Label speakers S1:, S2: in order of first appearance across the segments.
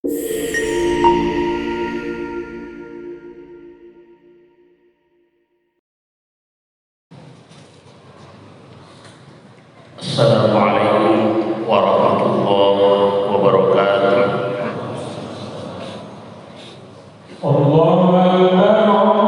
S1: Assalamualaikum warahmatullahi wabarakatuh. Allahu Akbar, Allahu Akbar.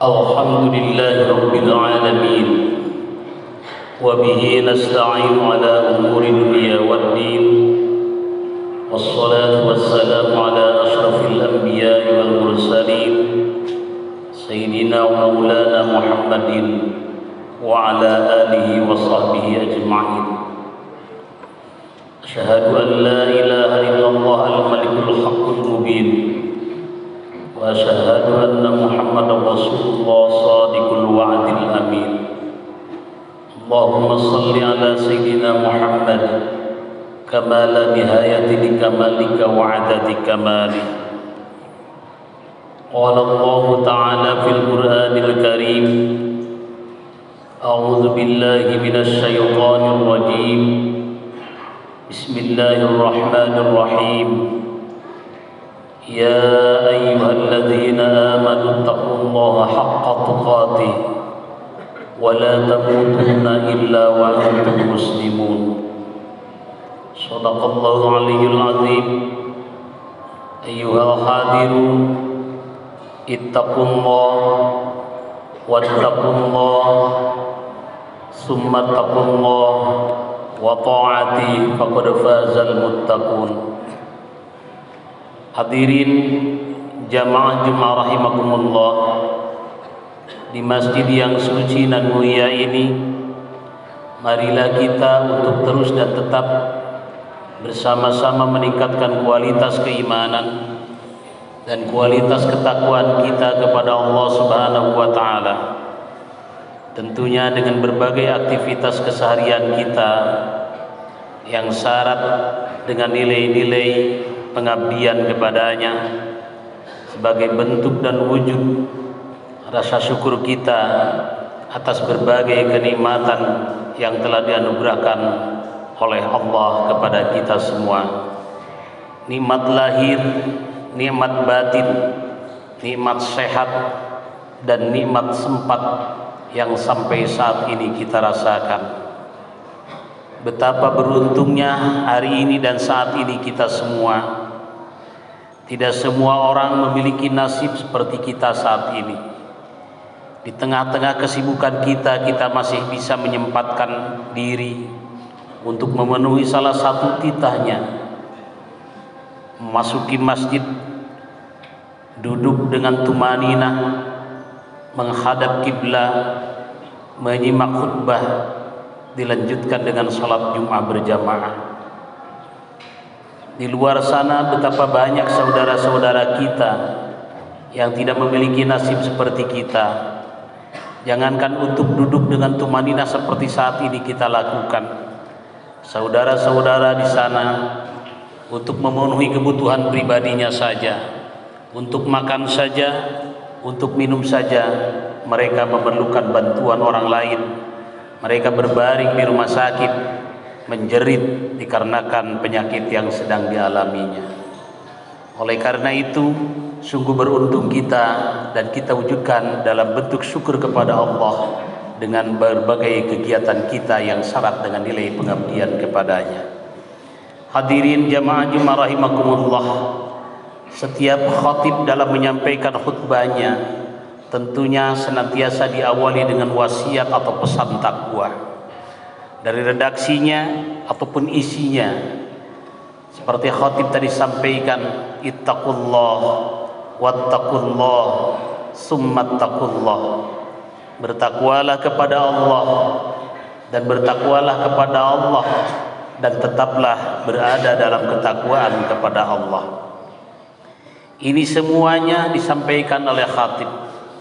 S1: Alhamdulillahi Rabbil Alamin. Wabihi nasta'inu ala umuri dunia wad din. Wassalatu wassalamu ala ashrafil anbiya'i wal mursalin Sayyidina wa maulana Muhammadin wa ala alihi wa sahbihi ajma'in. Asyhadu an la ilaha illallah al-malikul haqqul mubin wa asyhadu anna Muhammadar Rasulullah shadiqul wa'dil amin. Allahumma salli ala sayyidina Muhammad kama la nihayati li kamalika wa adadi kamali. Qala Allah ta'ala fil Qur'anil Karim, a'udzu billahi minasy syaithanir rajim. Bismillahirrahmanirrahim. Ya ayyuhalladzina amanu taqullaha haqqa tuqatih wa la tamutunna illa wa antum muslimun. Shadaqallahu aliyyul azim. Ayyuhal hadirun, ittaqullah wattaqullah ثم اتقوا الله وطاعته فقد فاز المتقون. Hadirin jamaah Jumat rahimakumullah, di masjid yang suci dan mulia ini, marilah kita untuk terus dan tetap bersama-sama meningkatkan kualitas keimanan dan kualitas ketakwaan kita kepada Allah Subhanahu wa taala. Tentunya dengan berbagai aktivitas keseharian kita yang syarat dengan nilai-nilai pengabdian kepadanya sebagai bentuk dan wujud rasa syukur kita atas berbagai kenikmatan yang telah dianugerahkan oleh Allah kepada kita semua. Nikmat lahir, nikmat batin, nikmat sehat, dan nikmat sempat yang sampai saat ini kita rasakan. Betapa beruntungnya hari ini dan saat ini kita semua. Tidak semua orang memiliki nasib seperti kita saat ini. Di tengah-tengah kesibukan kita, kita masih bisa menyempatkan diri untuk memenuhi salah satu titahnya, memasuki masjid, duduk dengan tumaninah, menghadap kiblat, menyimak khutbah, dilanjutkan dengan salat Jumat berjamaah. Di luar sana betapa banyak saudara-saudara kita yang tidak memiliki nasib seperti kita. Jangankan untuk duduk dengan tumaninah seperti saat ini kita lakukan, saudara-saudara di sana untuk memenuhi kebutuhan pribadinya saja, untuk makan saja, untuk minum saja, mereka memerlukan bantuan orang lain. Mereka berbaring di rumah sakit, menjerit dikarenakan penyakit yang sedang dialaminya. Oleh karena itu, sungguh beruntung kita, dan kita wujudkan dalam bentuk syukur kepada Allah dengan berbagai kegiatan kita yang syarat dengan nilai pengabdian kepadanya. Hadirin jamaah Jumat rahimakumullah, setiap khatib dalam menyampaikan khutbahnya tentunya senantiasa diawali dengan wasiat atau pesan takwa. Dari redaksinya ataupun isinya, seperti khatib tadi sampaikan, ittaqullah wattaqullah summattaqullah. Bertakwalah kepada Allah dan bertakwalah kepada Allah, dan tetaplah berada dalam ketakwaan kepada Allah. Ini semuanya disampaikan oleh khatib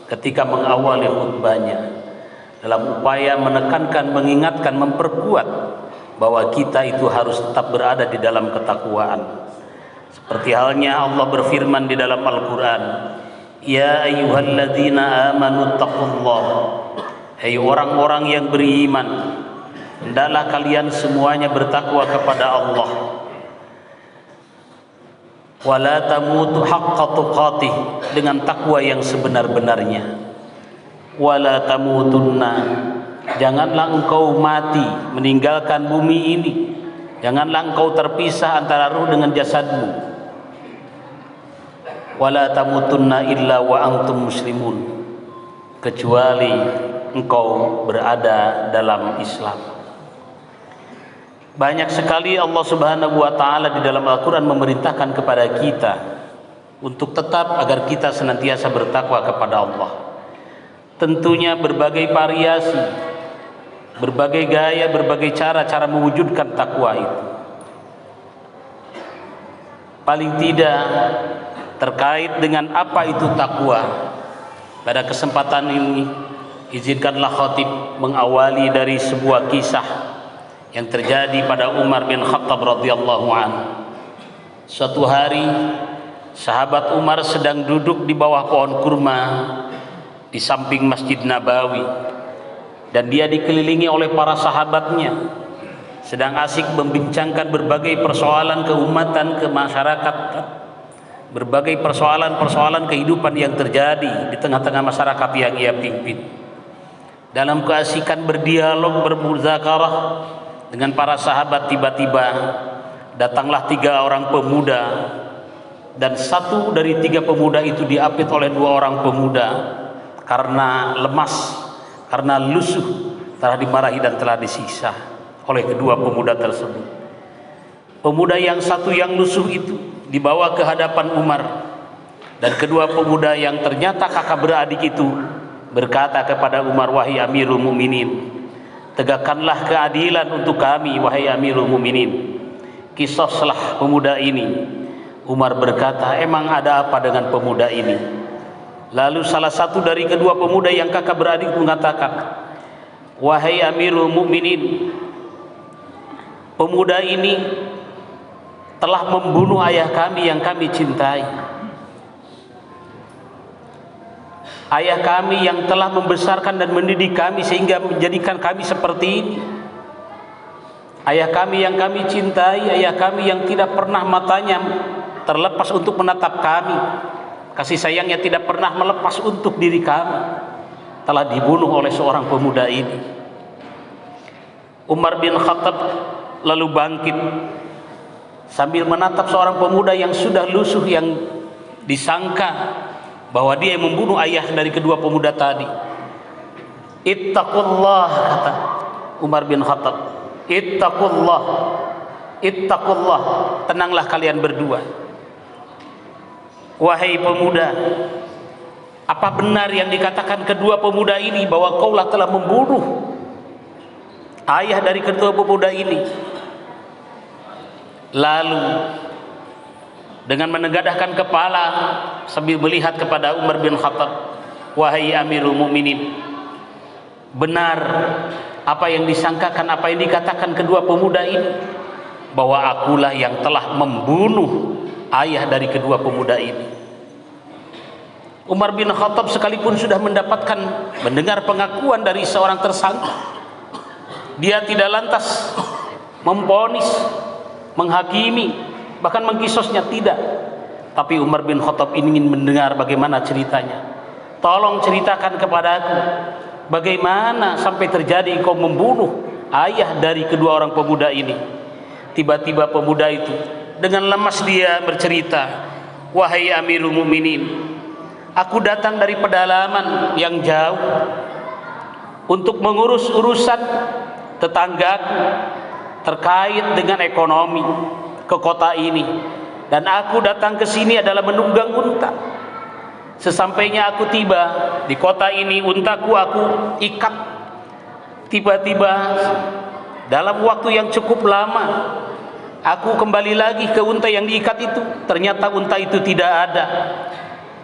S1: ketika mengawali khutbahnya, dalam upaya menekankan, mengingatkan, memperkuat bahwa kita itu harus tetap berada di dalam ketakwaan. Seperti halnya Allah berfirman di dalam Al-Quran, ya ayyuhalladzina amanu taqullah, hai orang-orang yang beriman, hendaklah kalian semuanya bertakwa kepada Allah. Wala tamutu haqqa tuqatih, dengan takwa yang sebenar-benarnya. Wala tamutunna, janganlah engkau mati meninggalkan bumi ini, janganlah engkau terpisah antara ruh dengan jasadmu. Wala tamutunna illa wa antum muslimun, kecuali engkau berada dalam Islam. Banyak sekali Allah Subhanahu wa taala di dalam Al-Qur'an memerintahkan kepada kita untuk tetap agar kita senantiasa bertakwa kepada Allah. Tentunya berbagai variasi, berbagai gaya, berbagai cara mewujudkan takwa itu. Paling tidak terkait dengan apa itu takwa. Pada kesempatan ini izinkanlah khatib mengawali dari sebuah kisah yang terjadi pada Umar bin Khattab radhiyallahu anhu. Suatu hari sahabat Umar sedang duduk di bawah pohon kurma di samping Masjid Nabawi, dan dia dikelilingi oleh para sahabatnya, sedang asik membincangkan berbagai persoalan keumatan, kemasyarakatan, berbagai persoalan-persoalan kehidupan yang terjadi di tengah-tengah masyarakat yang ia pimpin. Dalam keasikan berdialog, bermuzakarah dengan para sahabat, tiba-tiba datanglah 3 orang pemuda, dan satu dari 3 pemuda itu diapit oleh 2 orang pemuda karena lemas, karena lusuh, telah dimarahi dan telah disiksa oleh kedua pemuda tersebut. Pemuda yang satu yang lusuh itu dibawa ke hadapan Umar, dan kedua pemuda yang ternyata kakak beradik itu berkata kepada Umar, "Wahai Amirul Mukminin, tegakkanlah keadilan untuk kami, wahai Amirul Mukminin. Qisaslah pemuda ini." Umar berkata, "Emang ada apa dengan pemuda ini?" Lalu salah satu dari kedua pemuda yang kakak beradik mengatakan, "Wahai Amirul Mukminin, pemuda ini telah membunuh ayah kami yang kami cintai. Ayah kami yang telah membesarkan dan mendidik kami sehingga menjadikan kami seperti ini. Ayah kami yang kami cintai, ayah kami yang tidak pernah matanya terlepas untuk menatap kami. Kasih sayangnya tidak pernah melepas untuk diri kami, telah dibunuh oleh seorang pemuda ini." Umar bin Khattab lalu bangkit sambil menatap seorang pemuda yang sudah lusuh, yang disangka bahwa dia yang membunuh ayah dari kedua pemuda tadi. "Ittaqullah," kata Umar bin Khattab. "Ittaqullah, ittaqullah, tenanglah kalian berdua. Wahai pemuda, apa benar yang dikatakan kedua pemuda ini bahwa kaulah telah membunuh ayah dari kedua pemuda ini?" Lalu dengan menegadahkan kepala sambil melihat kepada Umar bin Khattab, "Wahai Amirul Mukminin, benar apa yang disangkakan, apa yang dikatakan kedua pemuda ini, bahwa akulah yang telah membunuh ayah dari kedua pemuda ini." Umar bin Khattab sekalipun sudah mendengar pengakuan dari seorang tersangka, dia tidak lantas memvonis, menghakimi, bahkan mengkisosnya, tidak. Tapi Umar bin Khattab ingin mendengar bagaimana ceritanya. "Tolong ceritakan kepadaku, bagaimana sampai terjadi kau membunuh ayah dari kedua orang pemuda ini?" Tiba-tiba pemuda itu dengan lemas dia bercerita, "Wahai Amirul Mukminin, aku datang dari pedalaman yang jauh untuk mengurus urusan tetanggaku terkait dengan ekonomi ke kota ini, dan aku datang ke sini adalah menunggang unta. Sesampainya aku tiba di kota ini, untaku aku ikat. Tiba-tiba dalam waktu yang cukup lama aku kembali lagi ke unta yang diikat itu, ternyata unta itu tidak ada.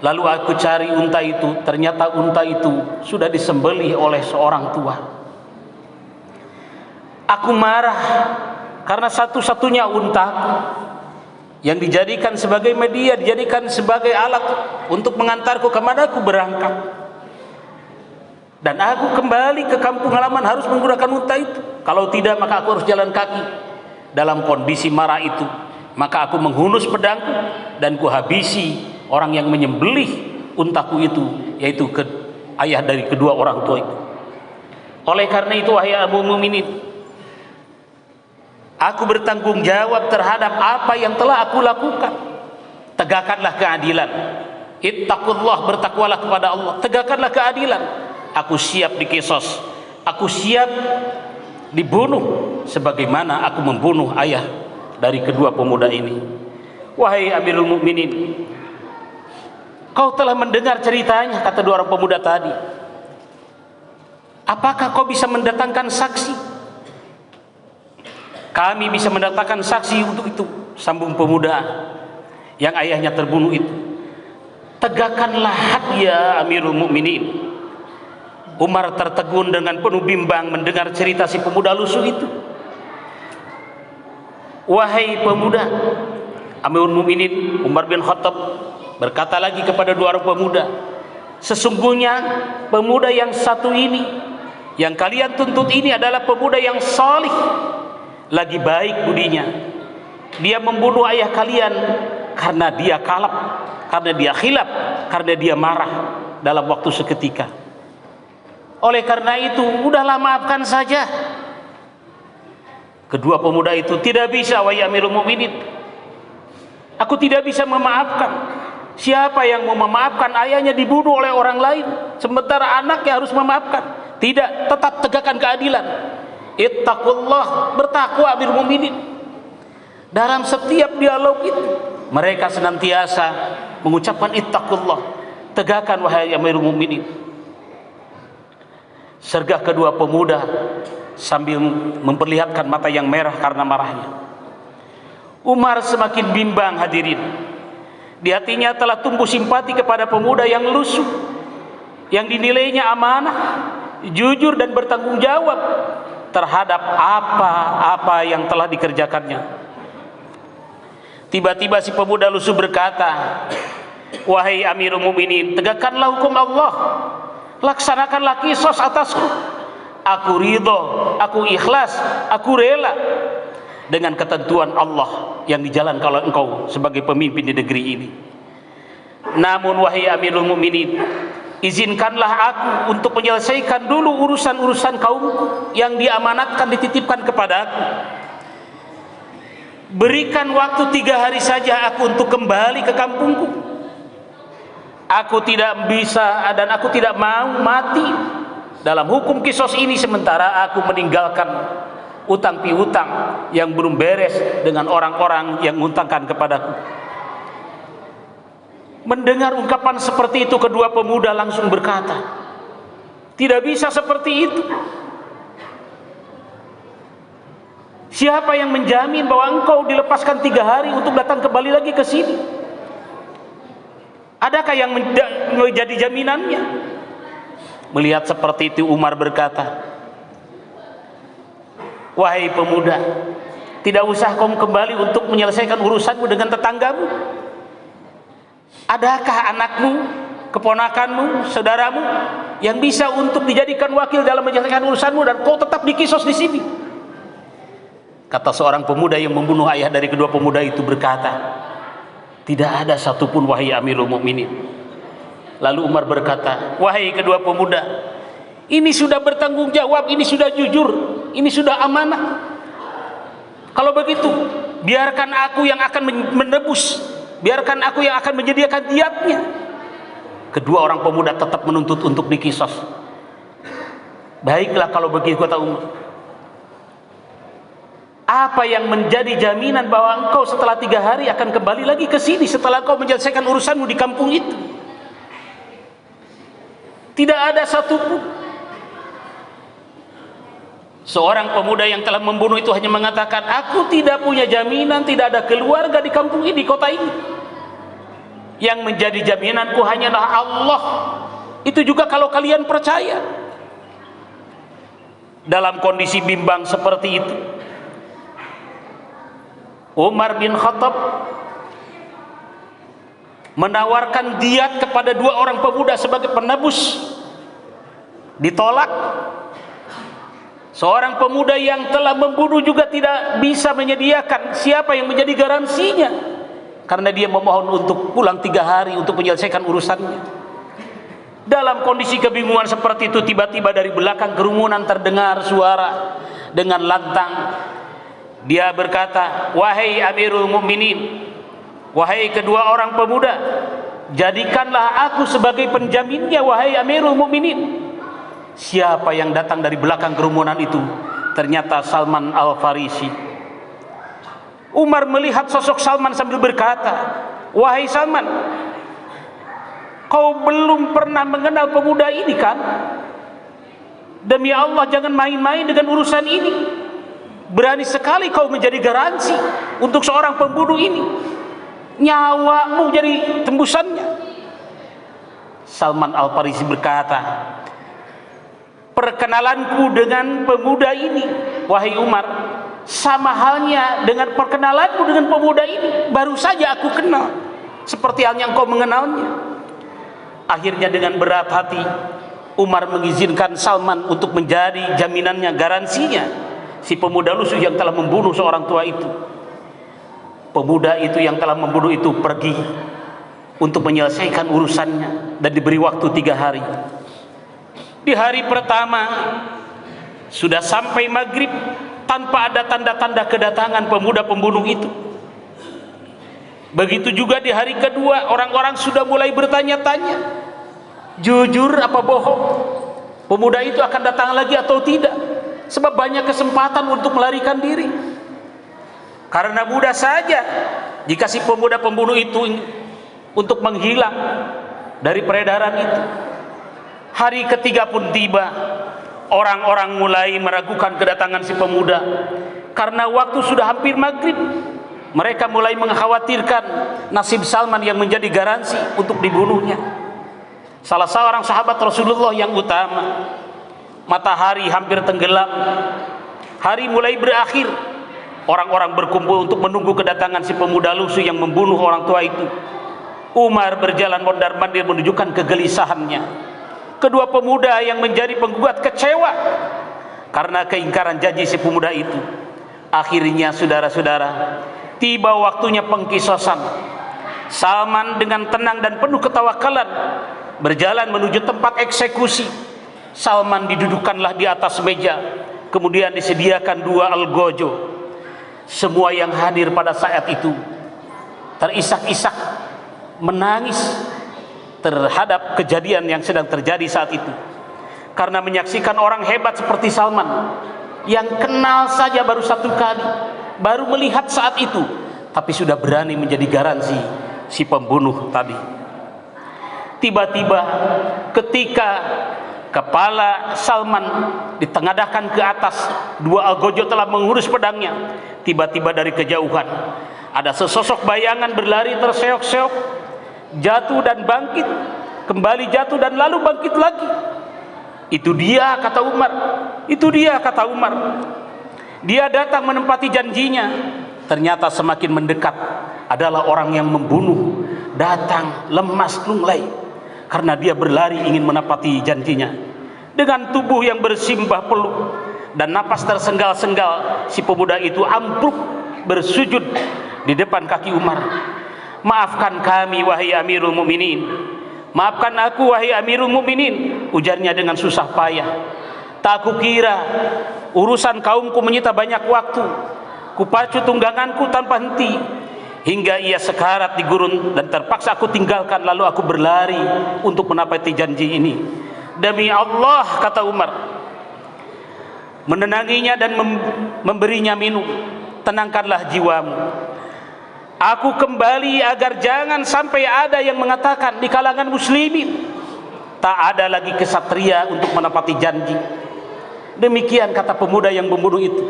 S1: Lalu aku cari unta itu, ternyata unta itu sudah disembelih oleh seorang tua. Aku marah karena satu-satunya untaku yang dijadikan sebagai media, dijadikan sebagai alat untuk mengantarku kemana aku berangkat, dan aku kembali ke kampung halaman harus menggunakan unta itu. Kalau tidak maka aku harus jalan kaki." Dalam kondisi marah itu, maka aku menghunus pedangku dan kuhabisi orang yang menyembelih untaku itu, yaitu ayah dari kedua orang tua itu. Oleh karena itu, wahai Amirul Mukminin, aku bertanggung jawab terhadap apa yang telah aku lakukan. Tegakkanlah keadilan. Ittaqullah, bertakwalah kepada Allah. Tegakkanlah keadilan. Aku siap dikisos. Aku siap dibunuh sebagaimana aku membunuh ayah dari kedua pemuda ini. Wahai Amirul Mukminin, kau telah mendengar ceritanya, kata dua orang pemuda tadi. Apakah kau bisa mendatangkan saksi? Kami bisa mendatangkan saksi untuk itu, sambung pemuda yang ayahnya terbunuh itu. Tegakkanlah had ya Amirul Mukminin. Umar tertegun dengan penuh bimbang mendengar cerita si pemuda lusuh itu. Wahai pemuda, Amirul Mukminin Umar bin Khattab berkata lagi kepada dua orang pemuda, sesungguhnya pemuda yang satu ini, yang kalian tuntut ini adalah pemuda yang salih, lagi baik budinya. Dia membunuh ayah kalian karena dia kalap, karena dia khilaf, karena dia marah dalam waktu seketika. Oleh karena itu, udahlah maafkan saja. Kedua pemuda itu, tidak bisa wahai Amirul Mukminin, aku tidak bisa memaafkan. Siapa yang mau memaafkan ayahnya dibunuh oleh orang lain, sementara anaknya harus memaafkan? Tidak, tetap tegakkan keadilan. Ittaqullah, bertakwa amirul mukminin. Dalam setiap dialog itu mereka senantiasa mengucapkan ittaqullah, tegakkan wahai amirul mukminin. Sergah kedua pemuda sambil memperlihatkan mata yang merah karena marahnya. Umar semakin bimbang hadirin. Di hatinya telah tumbuh simpati kepada pemuda yang lusuh, yang dinilainya amanah, jujur dan bertanggung jawab terhadap apa-apa yang telah dikerjakannya. Tiba-tiba si pemuda lusuh berkata, wahai amirul mukminin, tegakkanlah hukum Allah, laksanakanlah qisas atasku. Aku ridho, aku ikhlas, aku rela dengan ketentuan Allah yang dijalankan oleh engkau sebagai pemimpin di negeri ini. Namun wahai amirul mukminin, izinkanlah aku untuk menyelesaikan dulu urusan-urusan kaumku yang diamanatkan, dititipkan kepada aku. Berikan waktu 3 hari saja aku untuk kembali ke kampungku. Aku tidak bisa dan aku tidak mau mati dalam hukum qisas ini sementara aku meninggalkan utang piutang yang belum beres dengan orang-orang yang ngutangkan kepadaku. Mendengar ungkapan seperti itu, kedua pemuda langsung berkata, tidak bisa seperti itu. Siapa yang menjamin bahwa engkau dilepaskan 3 hari untuk datang kembali lagi ke sini? Adakah yang menjadi jaminannya? Melihat seperti itu, Umar berkata, wahai pemuda, tidak usah kau kembali untuk menyelesaikan urusanmu dengan tetanggamu. Adakah anakmu, keponakanmu, saudaramu yang bisa untuk dijadikan wakil dalam menyelesaikan urusanmu dan kau tetap dikisos di sini? Kata seorang pemuda yang membunuh ayah dari kedua pemuda itu berkata, tidak ada satupun wahai amirul mukminin. Lalu Umar berkata, wahai kedua pemuda, ini sudah bertanggung jawab, ini sudah jujur, ini sudah amanah. Kalau begitu, biarkan aku yang akan menebus, biarkan aku yang akan menyediakan diatnya. Kedua orang pemuda tetap menuntut untuk dikisos. Baiklah kalau begitu, kata Umar. Apa yang menjadi jaminan bahwa engkau setelah 3 hari akan kembali lagi ke sini setelah engkau menyelesaikan urusanmu di kampung itu? Tidak ada satupun. Seorang pemuda yang telah membunuh itu hanya mengatakan, aku tidak punya jaminan, tidak ada keluarga di kampung ini, di kota ini. Yang menjadi jaminanku hanyalah Allah. Itu juga kalau kalian percaya. Dalam kondisi bimbang seperti itu, Umar bin Khattab menawarkan diat kepada 2 orang pemuda sebagai penebus. Ditolak. Seorang pemuda yang telah membunuh juga tidak bisa menyediakan. Siapa yang menjadi garansinya? Karena dia memohon untuk pulang 3 hari untuk menyelesaikan urusannya. Dalam kondisi kebingungan seperti itu, tiba-tiba dari belakang kerumunan terdengar suara dengan lantang. Dia berkata, wahai amirul mukminin, wahai kedua orang pemuda, jadikanlah aku sebagai penjaminnya, wahai amirul mukminin. Siapa yang datang dari belakang kerumunan itu? Ternyata Salman Al-Farisi. Umar melihat sosok Salman sambil berkata, wahai Salman, kau belum pernah mengenal pemuda ini kan? Demi Allah, jangan main-main dengan urusan ini. Berani sekali kau menjadi garansi untuk seorang pembunuh ini. Nyawamu jadi tembusannya. Salman Al-Farisi berkata, perkenalanku dengan pemuda ini, wahai Umar, sama halnya dengan perkenalanmu dengan pemuda ini. Baru saja aku kenal, seperti halnya engkau mengenalnya. Akhirnya dengan berat hati, Umar mengizinkan Salman untuk menjadi jaminannya, garansinya. Si pemuda lusuh yang telah membunuh seorang tua itu. Pemuda itu yang telah membunuh itu pergi untuk menyelesaikan urusannya dan diberi waktu 3 hari. Di hari pertama sudah sampai maghrib tanpa ada tanda-tanda kedatangan pemuda pembunuh itu. Begitu juga di hari kedua, orang-orang sudah mulai bertanya-tanya, jujur apa bohong.
S2: pemuda itu akan datang lagi atau tidak, sebab banyak kesempatan untuk melarikan diri. Karena mudah saja jika si pemuda pembunuh itu untuk menghilang dari peredaran itu. Hari ketiga pun tiba, orang-orang mulai meragukan kedatangan si pemuda karena waktu sudah hampir maghrib. Mereka mulai mengkhawatirkan nasib Salman yang menjadi garansi untuk dibunuhnya. Salah seorang sahabat Rasulullah yang utama, matahari hampir tenggelam, hari mulai berakhir, orang-orang berkumpul untuk menunggu kedatangan si pemuda lusuh yang membunuh orang tua itu. Umar berjalan mondar-mandir menunjukkan kegelisahannya. Kedua pemuda yang menjadi penggugat kecewa karena keingkaran janji si pemuda itu. Akhirnya saudara-saudara, tiba waktunya pengkisosan. Salman dengan tenang dan penuh ketawakalan berjalan menuju tempat eksekusi. Salman didudukkanlah di atas meja, kemudian disediakan 2 algojo. Semua yang hadir pada saat itu terisak-isak menangis terhadap kejadian yang sedang terjadi saat itu, karena menyaksikan orang hebat seperti Salman yang kenal saja baru 1 kali, baru melihat saat itu, tapi sudah berani menjadi garansi si pembunuh tadi. Tiba-tiba ketika kepala Salman ditengadahkan ke atas, 2 algojo telah mengurus pedangnya. Tiba-tiba dari kejauhan ada sesosok bayangan berlari terseok-seok, jatuh dan bangkit, kembali jatuh dan lalu bangkit lagi. Itu dia, kata Umar. Itu dia, kata Umar. Dia datang menempati janjinya. Ternyata semakin mendekat adalah orang yang membunuh. Datang lemas lunglai karena dia berlari ingin menepati janjinya. Dengan tubuh yang bersimbah peluk dan napas tersenggal-senggal, si pemuda itu ambruk bersujud di depan kaki Umar. Maafkan kami wahai Amirul Mukminin, maafkan aku wahai Amirul Mukminin, ujarnya dengan susah payah. Tak kukira urusan kaumku menyita banyak waktu. Kupacu tungganganku tanpa henti hingga ia sekarat di gurun dan terpaksa aku tinggalkan, lalu aku berlari untuk menepati janji ini. Demi Allah, kata Umar, menenanginya dan memberinya minum. Tenangkanlah jiwamu. Aku kembali agar jangan sampai ada yang mengatakan di kalangan muslimin tak ada lagi kesatria untuk menepati janji. Demikian kata pemuda yang membunuh itu.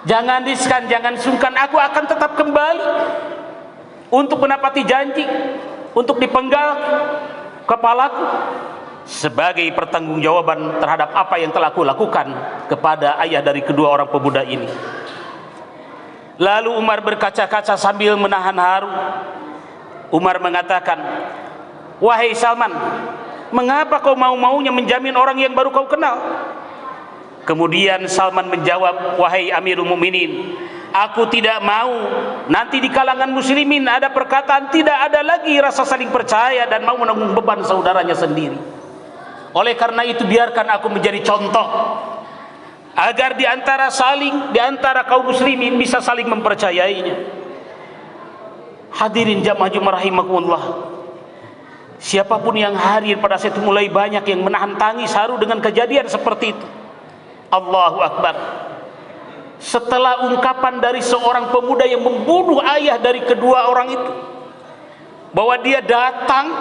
S2: Jangan riskan, jangan sungkan, aku akan tetap kembali untuk menepati janji, untuk dipenggal kepalaku sebagai pertanggungjawaban terhadap apa yang telah aku lakukan kepada ayah dari kedua orang pemuda ini. Lalu Umar berkaca-kaca sambil menahan haru. Umar mengatakan, wahai Salman, mengapa kau mau-maunya menjamin orang yang baru kau kenal? Kemudian Salman menjawab, wahai Amirul Mukminin, aku tidak mau nanti di kalangan muslimin ada perkataan tidak ada lagi rasa saling percaya dan mau menanggung beban saudaranya sendiri. Oleh karena itu biarkan aku menjadi contoh agar di antara kaum muslimin bisa saling mempercayainya. Hadirin jamaah Jumat rahimakumullah, siapapun yang hadir pada saat itu mulai banyak yang menahan tangis haru dengan kejadian seperti itu. Allahu Akbar. Setelah ungkapan dari seorang pemuda yang membunuh ayah dari kedua orang itu, bahwa dia datang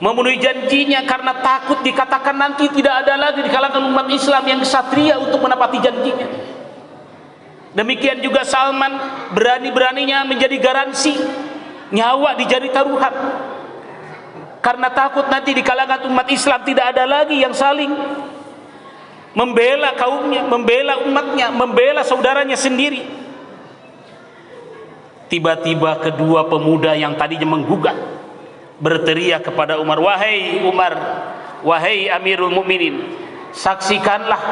S2: memenuhi janjinya karena takut dikatakan nanti tidak ada lagi di kalangan umat Islam yang kesatria untuk menepati janjinya. Demikian juga Salman berani-beraninya menjadi garansi nyawa di jari taruhan karena takut nanti di kalangan umat Islam tidak ada lagi yang saling membela kaumnya, membela umatnya, membela saudaranya sendiri. Tiba-tiba kedua pemuda yang tadinya menggugat berteriak kepada Umar, wahai Umar, wahai Amirul Mukminin, saksikanlah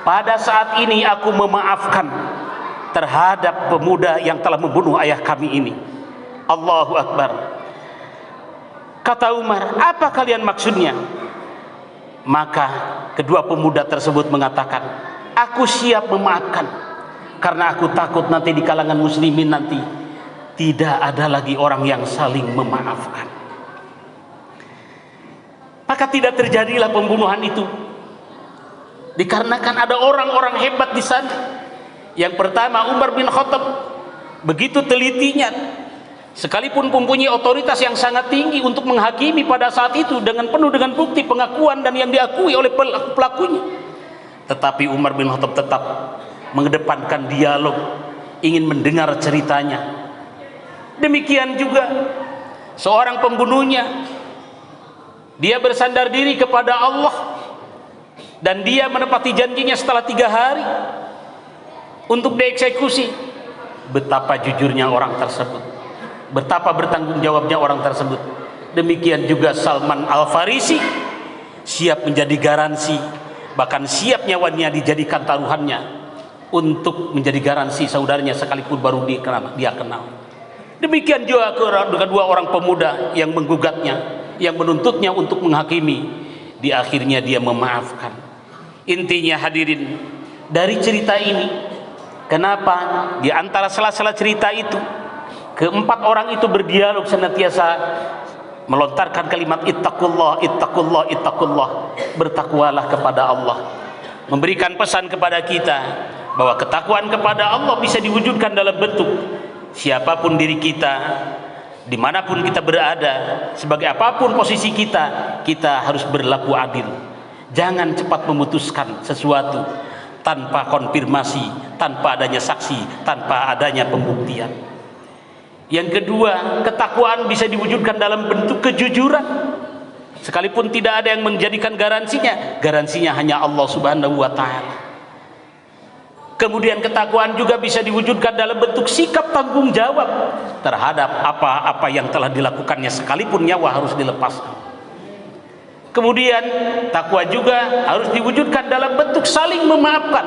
S2: pada saat ini aku memaafkan terhadap pemuda yang telah membunuh ayah kami ini. Allahu Akbar. Kata Umar, apa kalian maksudnya? Maka kedua pemuda tersebut mengatakan, aku siap memaafkan karena aku takut nanti di kalangan muslimin nanti tidak ada lagi orang yang saling memaafkan. Maka tidak terjadilah pembunuhan itu. Dikarenakan ada orang-orang hebat di sana. Yang pertama, Umar bin Khattab begitu telitinya, sekalipun mempunyai otoritas yang sangat tinggi untuk menghakimi pada saat itu dengan penuh dengan bukti pengakuan dan yang diakui oleh pelakunya, tetapi Umar bin Khattab tetap mengedepankan dialog, ingin mendengar ceritanya. Demikian juga seorang pembunuhnya, dia bersandar diri kepada Allah dan dia menepati janjinya setelah 3 hari untuk dieksekusi. Betapa jujurnya orang tersebut, betapa bertanggung jawabnya orang tersebut. Demikian juga Salman Al-Farisi, siap menjadi garansi, bahkan siap nyawanya dijadikan taruhannya untuk menjadi garansi saudaranya sekalipun baru dia kenal. Demikian juga kedua orang pemuda yang menggugatnya, yang menuntutnya untuk menghakimi. Di akhirnya dia memaafkan. Intinya hadirin, dari cerita ini, kenapa di antara sela-sela cerita itu keempat orang itu berdialog, senantiasa melontarkan kalimat ittaqullah, ittaqullah, ittaqullah, bertakwalah kepada Allah, memberikan pesan kepada kita bahwa ketakwaan kepada Allah bisa diwujudkan dalam bentuk siapapun diri kita, dimanapun kita berada, sebagai apapun posisi kita, kita harus berlaku adil. Jangan cepat memutuskan sesuatu tanpa konfirmasi, tanpa adanya saksi, tanpa adanya pembuktian. Yang kedua, ketakwaan bisa diwujudkan dalam bentuk kejujuran. Sekalipun tidak ada yang menjadikan garansinya hanya Allah Subhanahu wa Ta'ala. Kemudian ketakwaan juga bisa diwujudkan dalam bentuk sikap tanggung jawab terhadap apa-apa yang telah dilakukannya, sekalipun nyawa harus dilepaskan. Kemudian takwa juga harus diwujudkan dalam bentuk saling memaafkan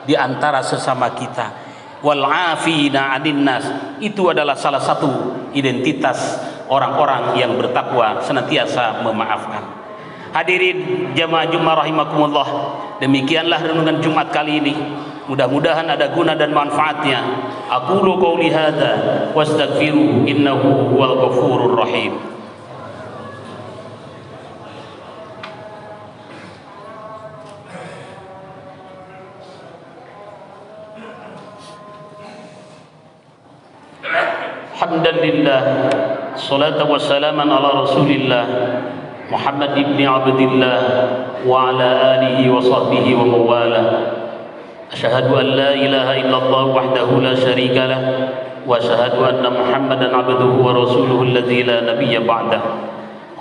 S2: di antara sesama kita. Wal 'afina 'anil nas, itu adalah salah satu identitas orang-orang yang bertakwa, senantiasa memaafkan. Hadirin jamaah Jumat rahimakumullah, demikianlah renungan Jumat kali ini. Mudah-mudahan ada guna dan manfaatnya. Aqulu qouli hadza wastaghfiru innahu huwal ghafurur rahim. Alhamdulillah, salatu wassalaman ala rasulillah Muhammad ibn Abdillah wa ala alihi wa sahbihi wa mawala. Asyhadu an la ilaha illallah wahdahu la syarika lah, wa asyhadu anna Muhammadan abduhu wa rasuluhu alladzi la nabiyya ba'dah.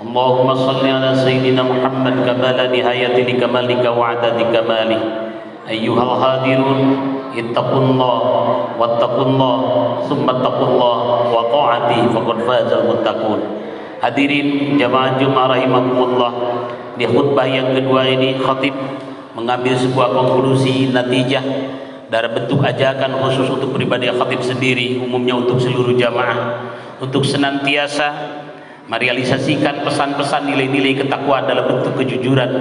S2: Allahumma shalli ala sayyidina Muhammad kama la nihayati li kamalika wa adadi kamali. Ayyuhal hadirun, ittaqullah wattaqullah summa taqullah wa ta'ati faqad fazal muttaqun. Hadirin jamaah Jumat rahimakumullah, di khutbah yang kedua ini khatib mengambil sebuah konklusi natijah dari bentuk ajakan khusus untuk pribadi khatib sendiri, umumnya untuk seluruh jamaah, untuk senantiasa merealisasikan pesan-pesan nilai-nilai ketakwaan dalam bentuk kejujuran,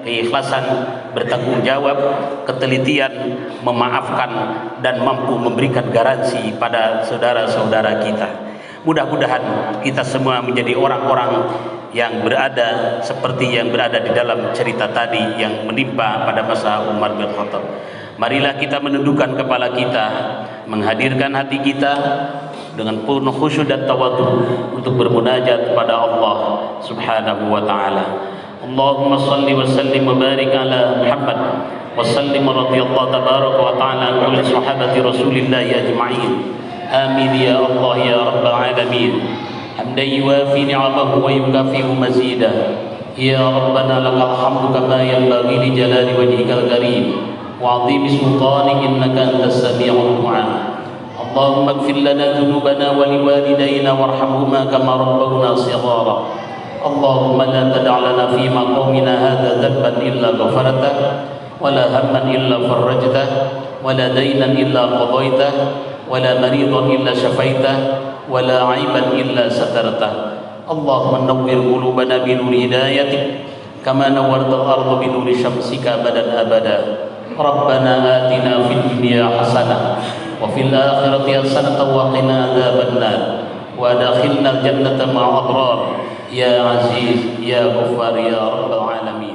S2: keikhlasan, bertanggung jawab, ketelitian, memaafkan, dan mampu memberikan garansi pada saudara-saudara kita. Mudah-mudahan kita semua menjadi orang-orang yang berada seperti yang berada di dalam cerita tadi yang menimpa pada masa Umar bin Khattab. Marilah kita menundukkan kepala kita, menghadirkan hati kita dengan penuh khusyuk dan tawadhu untuk bermunajat kepada Allah Subhanahu wa Ta'ala. Allahumma salli wa sallim wa barik ala Muhammad wa sallim radhiyallahu tabaraka wa ta'ala an kulli sahabati Rasulillah ajma'in. Amin ya Allah ya rabbal alamin. Hamdan yuwafi ni'amahu wa yukafi'u mazida. Ya rabbana lakal hamdu kama yanbaghi li jalali wajhikal karim wa 'azimi sultanik, innaka antas sami'ud du'a. اللهم اغفر لنا ذنوبنا ولوالدينا وارحمهما كما ربونا صغارا. اللهم لا تدع لنا في مقامنا هذا ذنبا إلا غفرته ولا هما إلا فرجته ولا دينا إلا قضيته ولا مريضا إلا شفيته ولا عيبا إلا سترته. اللهم نور قلوبنا بنور هدايتك كما نورت الأرض بنور شمسك أبدا أبدا. ربنا آتنا في الدنيا حسنة وفي الآخرة حسنة وقنا عذاب النار وأدخلنا الجنة مع الأبرار
S1: Ya Aziz Ya Ghaffar Ya Rabbal Alamin.